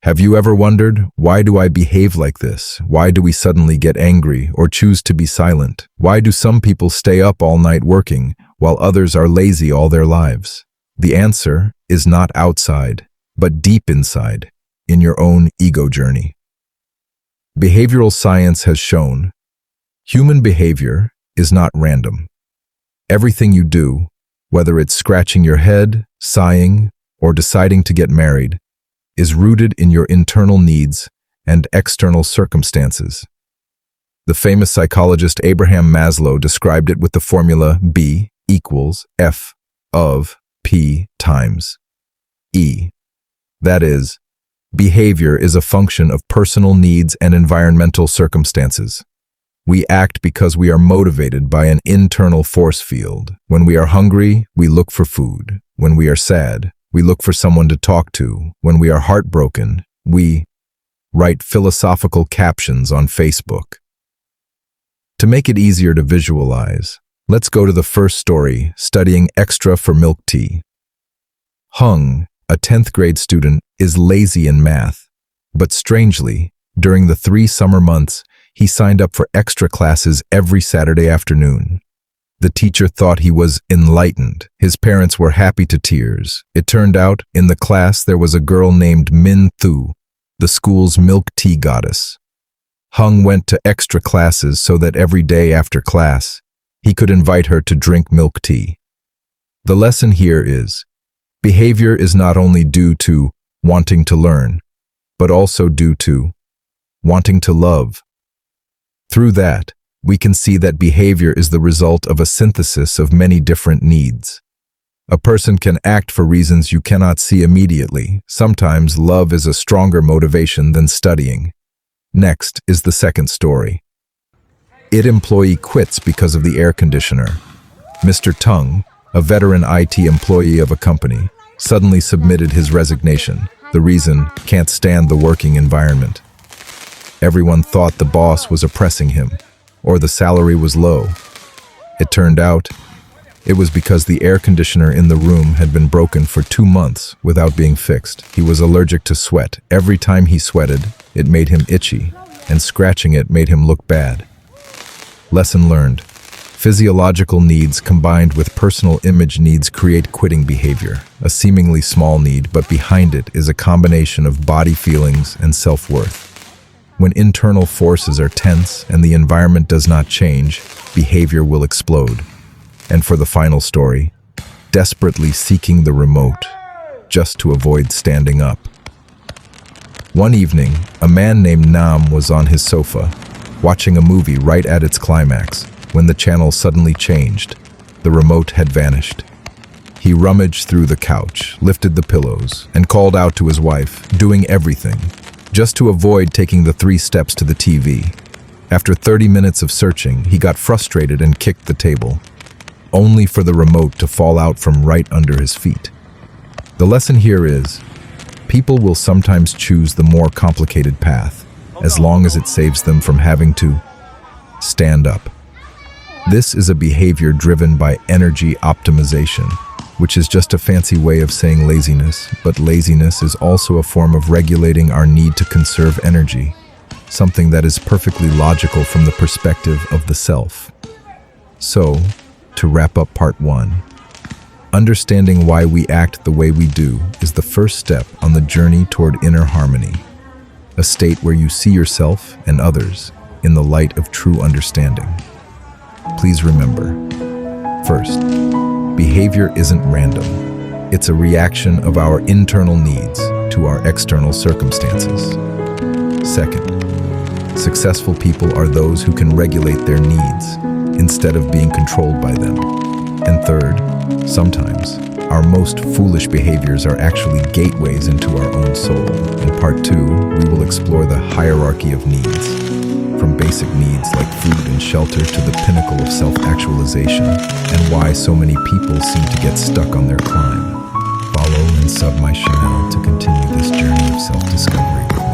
Have you ever wondered, why do I behave like this? Why do we suddenly get angry or choose to be silent? Why do some people stay up all night working while others are lazy all their lives? The answer is not outside, but deep inside, in your own ego journey. Behavioral science has shown human behavior is not random. Everything you do, whether it's scratching your head, sighing, or deciding to get married, is rooted in your internal needs and external circumstances. The famous psychologist Abraham Maslow described it with the formula B equals F of P times E. That is, behavior is a function of personal needs and environmental circumstances. We act because we are motivated by an internal force field. When we are hungry, we look for food. When we are sad, we look for someone to talk to. When we are heartbroken, we write philosophical captions on Facebook. To make it easier to visualize, let's go to the first story, studying extra for milk tea. Hung, a 10th grade student, is lazy in math, but strangely, during the 3 summer months, he signed up for extra classes every Saturday afternoon. The teacher thought he was enlightened. His parents were happy to tears. It turned out, in the class there was a girl named Min Thu, the school's milk tea goddess. Hung went to extra classes so that every day after class, he could invite her to drink milk tea. The lesson here is, behavior is not only due to wanting to learn, but also due to wanting to love. Through that, we can see that behavior is the result of a synthesis of many different needs. A person can act for reasons you cannot see immediately. Sometimes love is a stronger motivation than studying. Next is the second story. IT employee quits because of the air conditioner. Mr. Tung, a veteran IT employee of a company, suddenly submitted his resignation. The reason, can't stand the working environment. Everyone thought the boss was oppressing him, or the salary was low. It turned out, it was because the air conditioner in the room had been broken for 2 months without being fixed. He was allergic to sweat. Every time he sweated, it made him itchy, and scratching it made him look bad. Lesson learned. Physiological needs combined with personal image needs create quitting behavior. A seemingly small need, but behind it is a combination of body feelings and self-worth. When internal forces are tense and the environment does not change, behavior will explode. And for the final story, desperately seeking the remote, just to avoid standing up. One evening, a man named Nam was on his sofa, watching a movie right at its climax, when the channel suddenly changed. The remote had vanished. He rummaged through the couch, lifted the pillows, and called out to his wife, doing everything, just to avoid taking the 3 steps to the TV. After 30 minutes of searching, he got frustrated and kicked the table, only for the remote to fall out from right under his feet. The lesson here is, people will sometimes choose the more complicated path, as long as it saves them from having to stand up. This is a behavior driven by energy optimization, which is just a fancy way of saying laziness, but laziness is also a form of regulating our need to conserve energy, something that is perfectly logical from the perspective of the self. So, to wrap up part 1, understanding why we act the way we do is the first step on the journey toward inner harmony, a state where you see yourself and others in the light of true understanding. Please remember, first, behavior isn't random. It's a reaction of our internal needs to our external circumstances. Second, successful people are those who can regulate their needs instead of being controlled by them. And third, sometimes our most foolish behaviors are actually gateways into our own soul. In part 2, we will explore the hierarchy of needs, from basic needs like food and shelter to the pinnacle of self-actualization, and why so many people seem to get stuck on their climb. Follow and sub my channel to continue this journey of self-discovery with